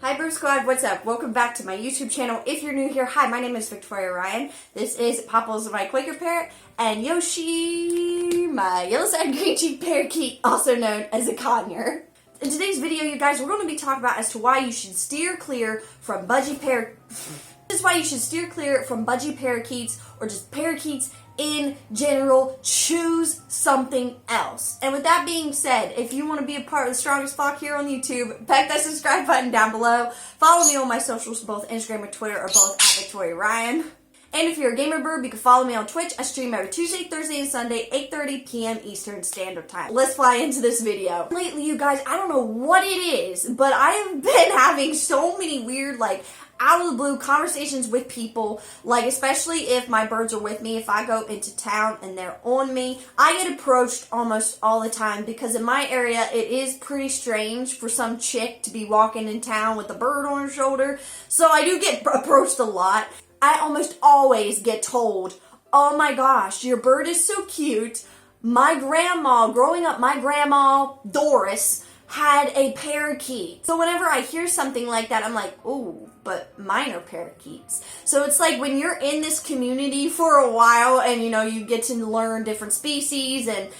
Hi birbsquad, what's up? Welcome back to my YouTube channel. If you're new here, hi, my name is Victoria Ryan. This is Popples, my Quaker parrot, and Yoshi, my yellow-sided green-cheeked parakeet, also known as a conure. In today's video, you guys, we're going to be talking about as to why you should steer clear from Budgie Parakeets or just parakeets in general. Choose something else. And with that being said, if you want to be a part of the strongest flock here on YouTube, peck that subscribe button down below. Follow me on my socials, both Instagram and Twitter, or both at Victoria Ryan. And if you're a gamer bird, you can follow me on Twitch. I stream every Tuesday, Thursday, and Sunday, 8:30 p.m. Eastern Standard Time. Let's fly into this video. Lately, you guys, I don't know what it is, but I have been having so many weird, out of the blue conversations with people, especially if my birds are with me. If I go into town and they're on me, I get approached almost all the time because in my area it is pretty strange for some chick to be walking in town with a bird on her shoulder, so I do get approached a lot. I almost always get told, oh my gosh, your bird is so cute. Growing up, my grandma, Doris, had a parakeet. So whenever I hear something like that, I'm like, ooh, but mine are parakeets. So it's like when you're in this community for a while and you get to learn different species and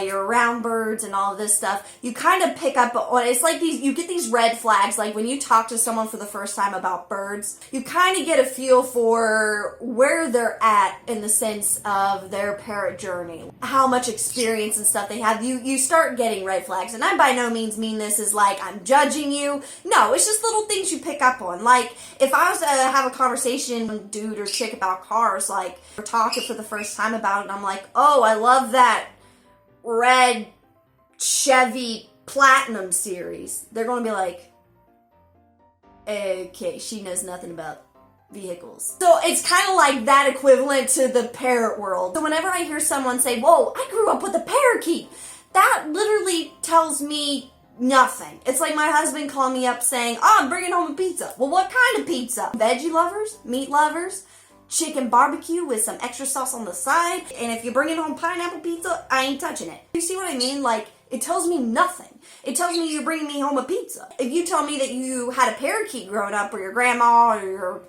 you're around birds and all of this stuff, you kind of pick up on, it's like you get these red flags. Like when you talk to someone for the first time about birds, you kind of get a feel for where they're at in the sense of their parrot journey, how much experience and stuff they have. You start getting red flags, and I by no means mean this is like I'm judging you. No, it's just little things you pick up on. Like if I was to have a conversation with dude or chick about cars, we're talking for the first time about it, and I'm like, oh, I love that red Chevy Platinum series. They're going to be like, okay, she knows nothing about vehicles. So it's kind of like that equivalent to the parrot world. So whenever I hear someone say, whoa, I grew up with a parakeet, that literally tells me nothing. It's like my husband calling me up saying, oh, I'm bringing home a pizza. Well, what kind of pizza? Veggie lovers? Meat lovers? Chicken barbecue with some extra sauce on the side? And if you're bringing home pineapple pizza, I ain't touching it. You see what I mean? It tells me nothing. It tells me you're bringing me home a pizza. If you tell me that you had a parakeet growing up, or your grandma or your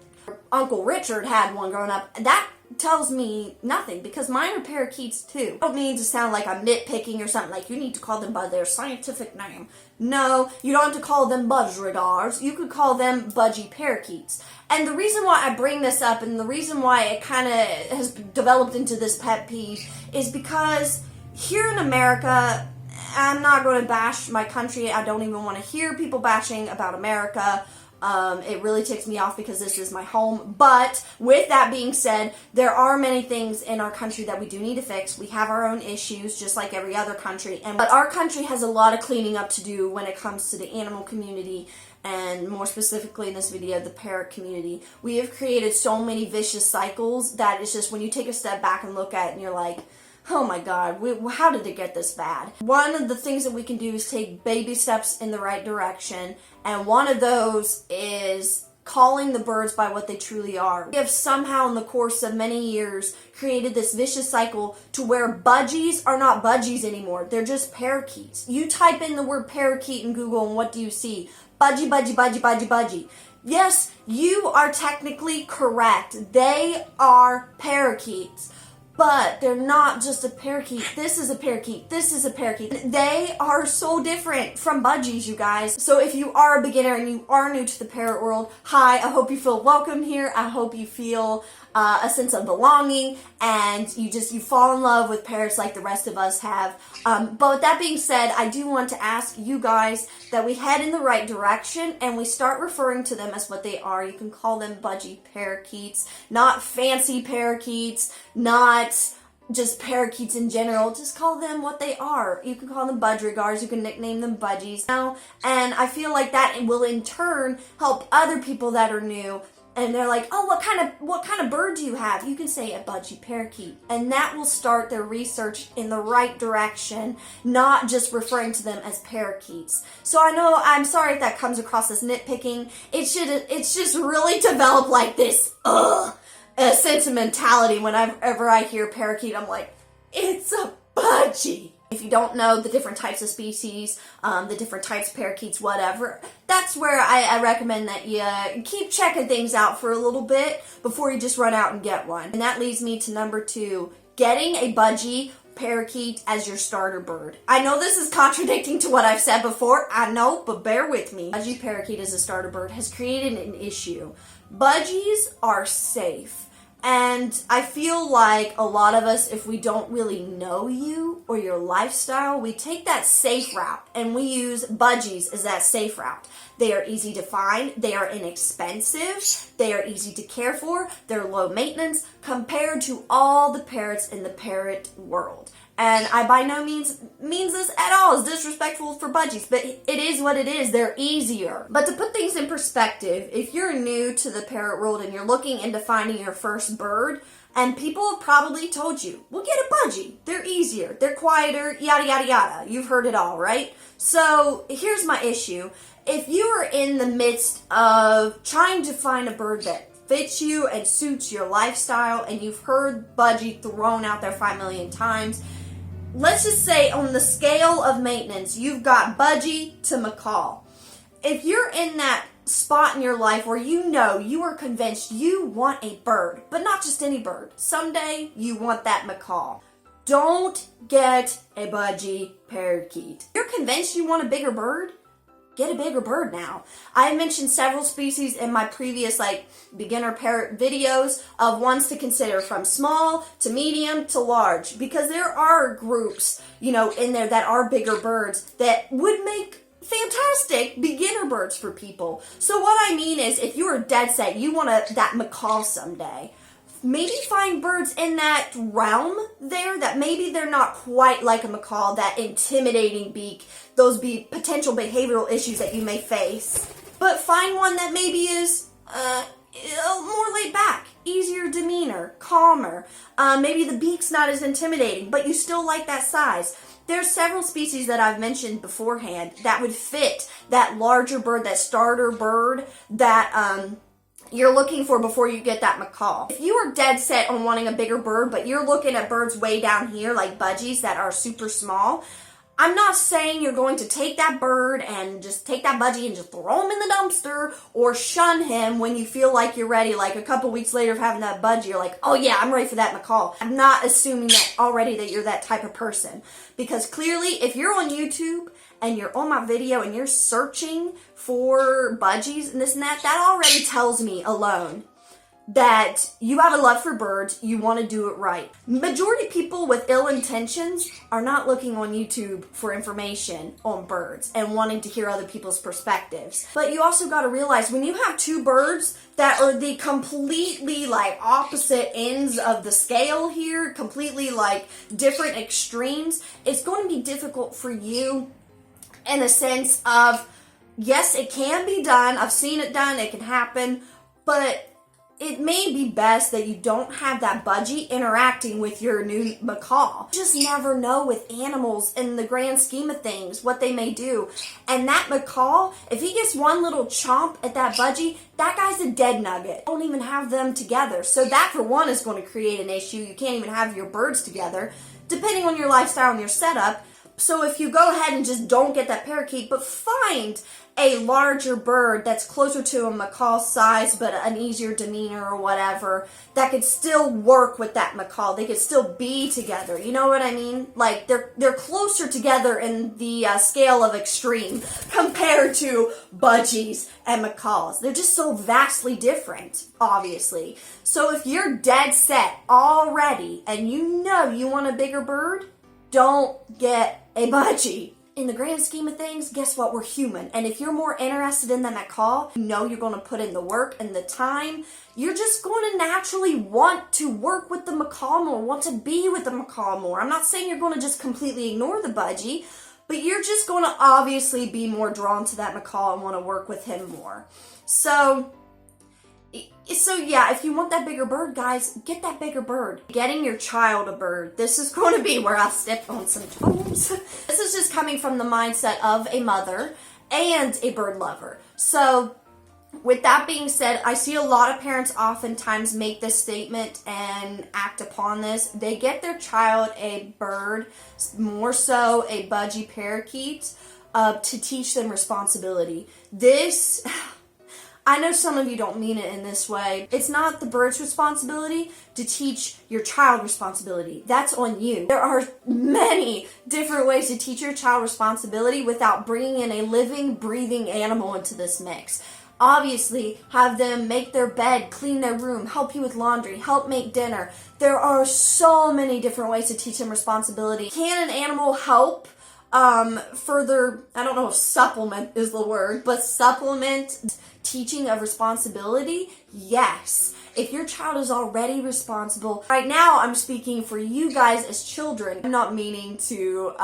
Uncle Richard had one growing up, that tells me nothing, because mine are parakeets too. I don't mean to sound like I'm nitpicking or something, like you need to call them by their scientific name. No, you don't have to call them budgeriggars. You could call them Budgie Parakeets. And the reason why I bring this up, and the reason why it kind of has developed into this pet peeve, is because here in America, I'm not going to bash my country. I don't even want to hear people bashing about America. It really ticks me off because this is my home. But with that being said, there are many things in our country that we do need to fix. We have our own issues, just like every other country. But our country has a lot of cleaning up to do when it comes to the animal community, and more specifically in this video, the parrot community. We have created so many vicious cycles that it's just when you take a step back and look at it and you're like, oh my God, how did it get this bad? One of the things that we can do is take baby steps in the right direction, and one of those is calling the birds by what they truly are. We have somehow in the course of many years created this vicious cycle to where budgies are not budgies anymore. They're just parakeets. You type in the word parakeet in Google and what do you see? Budgie, budgie, budgie, budgie, budgie. Yes, you are technically correct. They are parakeets. But they're not just a parakeet. This is a parakeet. This is a parakeet. They are so different from budgies, you guys. So if you are a beginner and you are new to the parrot world, hi, I hope you feel welcome here. I hope you feel a sense of belonging, and you fall in love with parrots like the rest of us have. But with that being said, I do want to ask you guys that we head in the right direction and we start referring to them as what they are. You can call them Budgie Parakeets, not fancy parakeets, not just parakeets in general. Just call them what they are. You can call them budgerigars, you can nickname them budgies. And I feel like that will in turn help other people that are new. And they're like, oh, what kind of bird do you have? You can say a Budgie Parakeet. And that will start their research in the right direction, not just referring to them as parakeets. So I'm sorry if that comes across as nitpicking. It's just really developed like this, sentimentality. Whenever I hear parakeet, I'm like, it's a budgie. If you don't know the different types of species, the different types of parakeets, whatever, that's where I recommend that you keep checking things out for a little bit before you just run out and get one. And that leads me to number 2, getting a Budgie Parakeet as your starter bird. I know this is contradicting to what I've said before, I know, but bear with me. Budgie Parakeet as a starter bird has created an issue. Budgies are safe. And I feel like a lot of us, if we don't really know you or your lifestyle, we take that safe route and we use budgies as that safe route. They are easy to find, they are inexpensive, they are easy to care for, they're low maintenance compared to all the parrots in the parrot world. And I by no means this at all as disrespectful for budgies, but it is what it is. They're easier. But to put things in perspective, if you're new to the parrot world and you're looking into finding your first bird, and people have probably told you, well, get a budgie. They're easier, they're quieter, yada, yada, yada. You've heard it all, right? So here's my issue. If you are in the midst of trying to find a bird that fits you and suits your lifestyle, and you've heard budgie thrown out there 5 million times, let's just say on the scale of maintenance, you've got budgie to macaw. If you're in that spot in your life where you know you are convinced you want a bird, but not just any bird, someday you want that macaw, don't get a Budgie Parakeet. You're convinced you want a bigger bird? Get a bigger bird now. I mentioned several species in my previous beginner parrot videos of ones to consider from small to medium to large, because there are groups, in there that are bigger birds that would make fantastic beginner birds for people. So what I mean is, if you are dead set, you want that macaw someday, maybe find birds in that realm there that maybe they're not quite like a macaw, that intimidating beak, those be potential behavioral issues that you may face. But find one that maybe is more laid back, easier demeanor, calmer. Maybe the beak's not as intimidating, but you still like that size. There's several species that I've mentioned beforehand that would fit that larger bird, that starter bird that you're looking for before you get that macaw. If you are dead set on wanting a bigger bird, but you're looking at birds way down here like budgies that are super small, I'm not saying you're going to take that bird and just take that budgie and just throw him in the dumpster or shun him when you feel like you're ready. Like a couple weeks later of having that budgie, you're like, oh yeah, I'm ready for that macaw. I'm not assuming that already that you're that type of person. Because clearly, if you're on YouTube and you're on my video and you're searching for budgies and this and that already tells me alone that you have a love for birds, you want to do it right. Majority of people with ill intentions are not looking on YouTube for information on birds and wanting to hear other people's perspectives. But you also got to realize, when you have two birds that are the completely opposite ends of the scale here, completely different extremes, it's going to be difficult for you in the sense of, yes, it can be done. I've seen it done. It can happen. But it may be best that you don't have that budgie interacting with your new macaw. You just never know with animals in the grand scheme of things what they may do. And that macaw, if he gets one little chomp at that budgie, that guy's a dead nugget. Don't even have them together. So that for one is going to create an issue. You can't even have your birds together, depending on your lifestyle and your setup. So if you go ahead and just don't get that parakeet, but find a larger bird that's closer to a macaw size, but an easier demeanor or whatever, that could still work with that macaw. They could still be together. You know what I mean? They're closer together in the scale of extreme compared to budgies and macaws. They're just so vastly different, obviously. So if you're dead set already and you know you want a bigger bird, don't get a budgie. In the grand scheme of things, guess what? We're human. And if you're more interested in the macaw, you know you're going to put in the work and the time. You're just going to naturally want to work with the macaw more, want to be with the macaw more. I'm not saying you're going to just completely ignore the budgie, but you're just going to obviously be more drawn to that macaw and want to work with him more. So yeah, if you want that bigger bird, guys, get that bigger bird. Getting your child a bird. This is going to be where I step on some toes. This is just coming from the mindset of a mother and a bird lover. So With that being said, I see a lot of parents oftentimes make this statement and act upon this. They get their child a bird, more so a Budgie Parakeet, to teach them responsibility. This, I know some of you don't mean it in this way. It's not the bird's responsibility to teach your child responsibility. That's on you. There are many different ways to teach your child responsibility without bringing in a living, breathing animal into this mix. Obviously, have them make their bed, clean their room, help you with laundry, help make dinner. There are so many different ways to teach them responsibility. Can an animal help further, I don't know if supplement is the word, but supplement teaching of responsibility? Yes. If your child is already responsible, right now I'm speaking for you guys as children. I'm not meaning to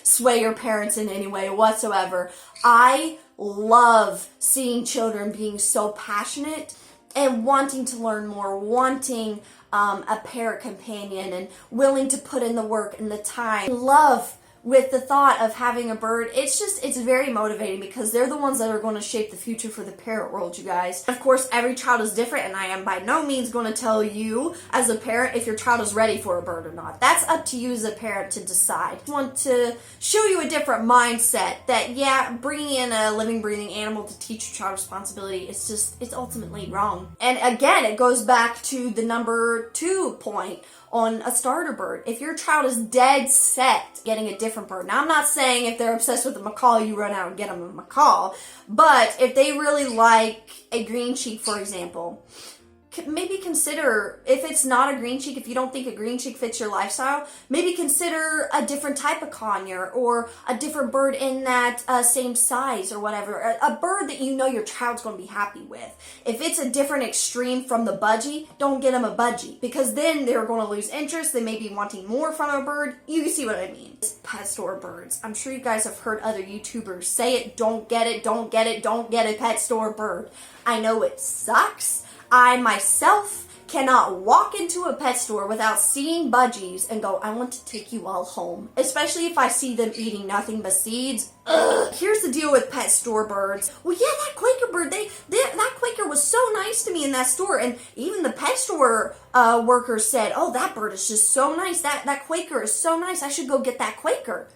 sway your parents in any way whatsoever. I love seeing children being so passionate and wanting to learn more, wanting a parrot companion and willing to put in the work and the time. I love with the thought of having a bird. It's very motivating because they're the ones that are going to shape the future for the parrot world, you guys. Of course, every child is different, and I am by no means going to tell you as a parent if your child is ready for a bird or not. That's up to you as a parent to decide. I want to show you a different mindset that, yeah, bringing in a living, breathing animal to teach your child responsibility, it's ultimately wrong. And again, it goes back to the number 2 point on a starter bird. If your child is dead set getting a different bird, now I'm not saying if they're obsessed with a macaw, you run out and get them a macaw, but if they really like a green cheek, for example, maybe consider, if it's not a green cheek, if you don't think a green cheek fits your lifestyle, maybe consider a different type of conure or a different bird in that same size or whatever. A bird that you know your child's going to be happy with. If it's a different extreme from the budgie, don't get them a budgie, because then they're going to lose interest. They may be wanting more from a bird. You see what I mean. Pet store birds. I'm sure you guys have heard other YouTubers say it. Don't get it, don't get it, don't get a pet store bird. I know it sucks. I myself cannot walk into a pet store without seeing budgies and go, I want to take you all home. Especially if I see them eating nothing but seeds. Ugh. Here's the deal with pet store birds. Well, yeah, that Quaker bird, that Quaker was so nice to me in that store. And even the pet store workers said, oh, that bird is just so nice. That Quaker is so nice. I should go get that Quaker.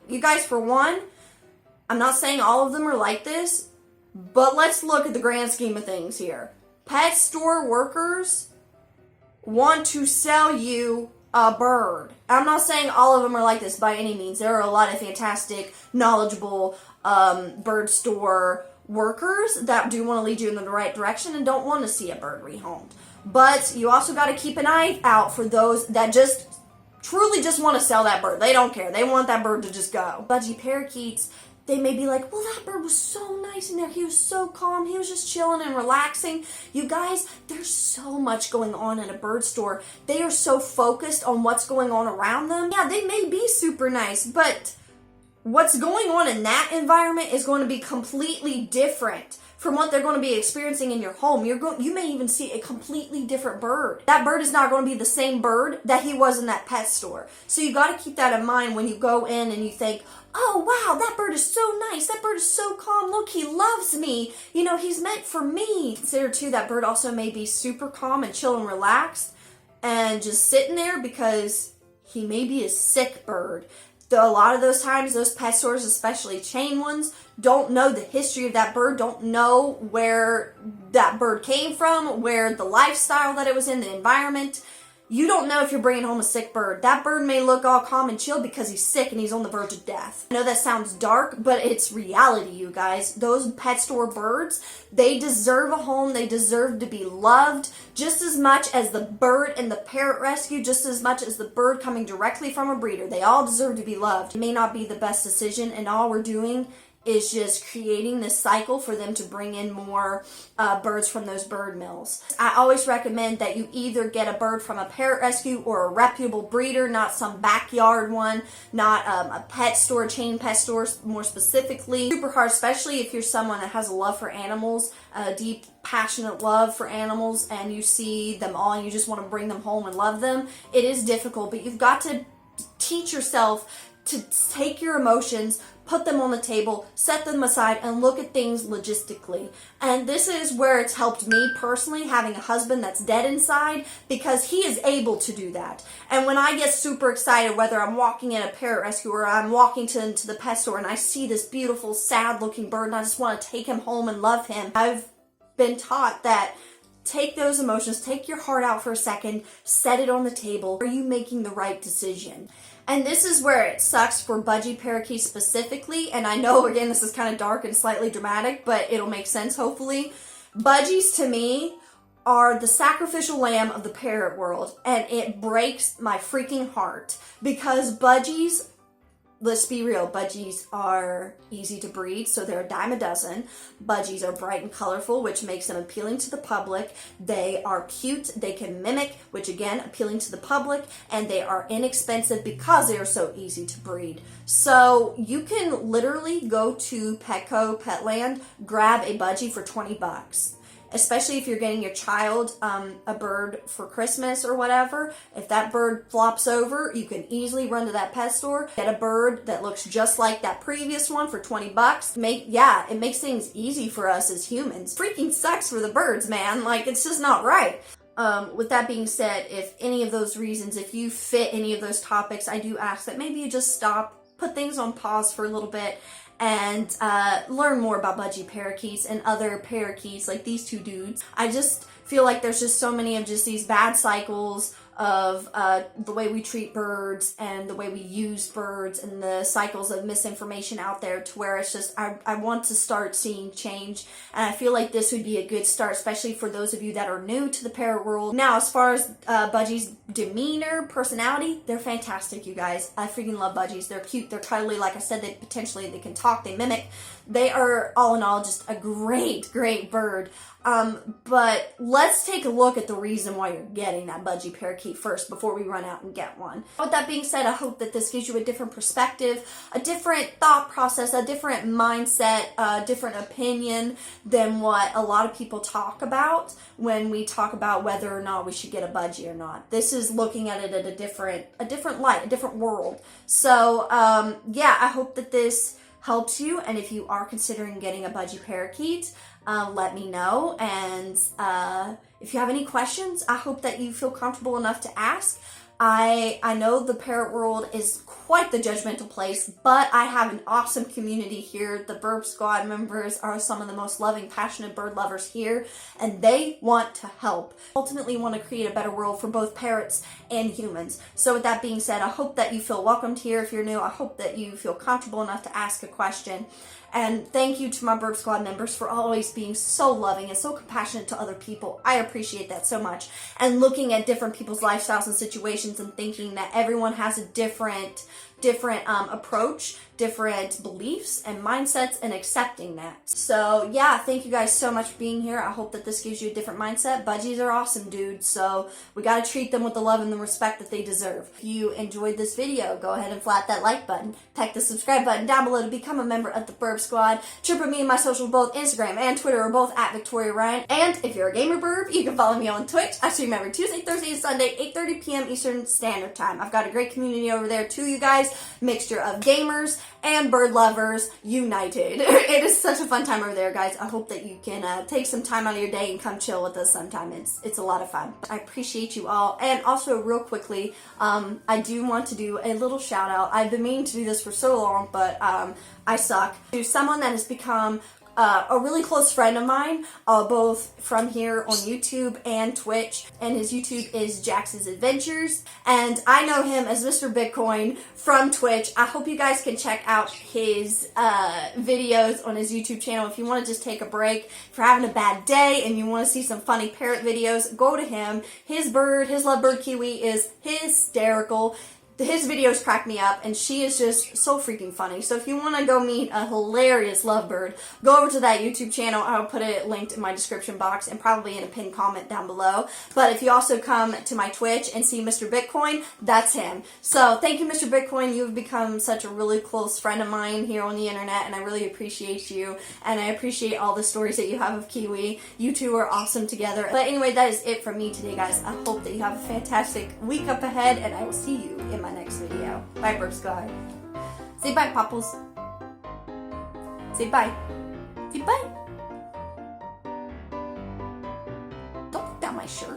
You guys, for one, I'm not saying all of them are like this, but let's look at the grand scheme of things here. Pet store workers want to sell you a bird. I'm not saying all of them are like this by any means. There are a lot of fantastic, knowledgeable bird store workers that do want to lead you in the right direction and don't want to see a bird rehomed. But you also got to keep an eye out for those that just truly just want to sell that bird. They don't care. They want that bird to just go. Budgie Parakeets, they may be like, well, that bird was so nice in there. He was so calm. He was just chilling and relaxing. You guys, there's so much going on in a bird store. They are so focused on what's going on around them. Yeah, they may be super nice, but what's going on in that environment is going to be completely different from what they're going to be experiencing in your home. You may even see a completely different bird. That bird is not going to be the same bird that he was in that pet store. So you got to keep that in mind when you go in and you think, oh, wow, that bird is so nice. That bird is so calm. Look, he loves me. You know, he's meant for me. Consider, too, that bird also may be super calm and chill and relaxed and just sitting there because he may be a sick bird. A lot of those times, those pet stores, especially chain ones, don't know the history of that bird, don't know where that bird came from, where the lifestyle that it was in, the environment. You don't know if you're bringing home a sick bird. That bird may look all calm and chill because he's sick and he's on the verge of death. I know that sounds dark, but it's reality, you guys. Those pet store birds, they deserve a home. They deserve to be loved just as much as the bird in the parrot rescue, just as much as the bird coming directly from a breeder. They all deserve to be loved. It may not be the best decision, and all we're doing is just creating this cycle for them to bring in more birds from those bird mills. I always recommend that you either get a bird from a parrot rescue or a reputable breeder, not some backyard one, not a pet store, chain pet store more specifically. Super hard, especially if you're someone that has a love for animals, a deep, passionate love for animals, and you see them all and you just want to bring them home and love them. It is difficult, but you've got to teach yourself to take your emotions, put them on the table, set them aside, and look at things logistically. And this is where it's helped me personally, having a husband that's dead inside, because he is able to do that. And when I get super excited, whether I'm walking in a parrot rescue or I'm walking into the pet store and I see this beautiful, sad-looking bird and I just want to take him home and love him, I've been taught that take those emotions, take your heart out for a second, set it on the table. Are you making the right decision? And this is where it sucks for Budgie Parakeet specifically. And I know, again, this is kind of dark and slightly dramatic, but it'll make sense, hopefully. Budgies, to me, are the sacrificial lamb of the parrot world. And it breaks my freaking heart. Because budgies, let's be real, budgies are easy to breed, so they're a dime a dozen. Budgies are bright and colorful, which makes them appealing to the public. They are cute, they can mimic, which again, appealing to the public, and they are inexpensive because they are so easy to breed. So you can literally go to Petco, Petland, grab a budgie for 20 bucks. Especially if you're getting your child a bird for Christmas or whatever. If that bird flops over, you can easily run to that pet store, get a bird that looks just like that previous one for 20 bucks. It makes things easy for us as humans. Freaking sucks for the birds, man. Like, it's just not right. With that being said, if any of those reasons, if you fit any of those topics, I do ask that maybe you just stop, put things on pause for a little bit, and learn more about Budgie Parakeets and other parakeets like these two dudes. I just feel like there's just so many of just these bad cycles of the way we treat birds and the way we use birds and the cycles of misinformation out there, to where it's just, I want to start seeing change, and I feel like this would be a good start, especially for those of you that are new to the parrot world. Now, as far as Budgie's demeanor, personality, they're fantastic, you guys. I freaking love budgies. They're cute, they're cuddly, like I said, they can talk, they mimic. They are, all in all, just a great bird. But let's take a look at the reason why you're getting that Budgie Parakeet first before we run out and get one. With that being said, I hope that this gives you a different perspective, a different thought process, a different mindset, a different opinion than what a lot of people talk about when we talk about whether or not we should get a budgie or not. This is looking at it at a different light, a different world. So, yeah, I hope that this helps you, and if you are considering getting a Budgie Parakeet, let me know. And if you have any questions, I hope that you feel comfortable enough to ask. I know the parrot world is quite the judgmental place, but I have an awesome community here. The Burb Squad members are some of the most loving, passionate bird lovers here, and they want to help. Ultimately want to create a better world for both parrots and humans. So with that being said, I hope that you feel welcomed here. If you're new, I hope that you feel comfortable enough to ask a question. And thank you to my Burb Squad members for always being so loving and so compassionate to other people. I appreciate that so much. And looking at different people's lifestyles and situations and thinking that everyone has a different approach, different beliefs and mindsets, and accepting that. So yeah, thank you guys so much for being here. I hope that this gives you a different mindset. Budgies are awesome, dude. So we got to treat them with the love and the respect that they deserve. If you enjoyed this video, go ahead and flat that like button. Peck the subscribe button down below to become a member of the Burb Squad. Trip me and my social, both Instagram and Twitter, are both at Victoria Ryan. And if you're a gamer burb, you can follow me on Twitch. I stream every Tuesday, Thursday, and Sunday, 8:30 p.m. Eastern Standard Time. I've got a great community over there too, you guys. Mixture of gamers and bird lovers united. It is such a fun time over there, guys. I hope that you can take some time out of your day and come chill with us sometime. It's a lot of fun. I appreciate you all. And also, real quickly, I do want to do a little shout out. I've been meaning to do this for so long, but I suck. To someone that has become a really close friend of mine, both from here on YouTube and Twitch, and his YouTube is Jax's Adventures, and I know him as Mr. Bitcoin from Twitch. I hope you guys can check out his videos on his YouTube channel. If you want to just take a break, if you're having a bad day and you want to see some funny parrot videos, go to him. His lovebird Kiwi is hysterical. His videos crack me up, and she is just so freaking funny. So if you want to go meet a hilarious lovebird, go over to that YouTube channel. I'll put it linked in my description box and probably in a pinned comment down below. But if you also come to my Twitch and see Mr. Bitcoin, that's him. So thank you, Mr. Bitcoin. You've become such a really close friend of mine here on the internet, and I really appreciate you. And I appreciate all the stories that you have of Kiwi. You two are awesome together. But anyway, that is it from me today, guys. I hope that you have a fantastic week up ahead, and I will see you in my next video. Bye, Burb Squad. Say bye, Popples. Say bye. Say bye. Don't put down my shirt.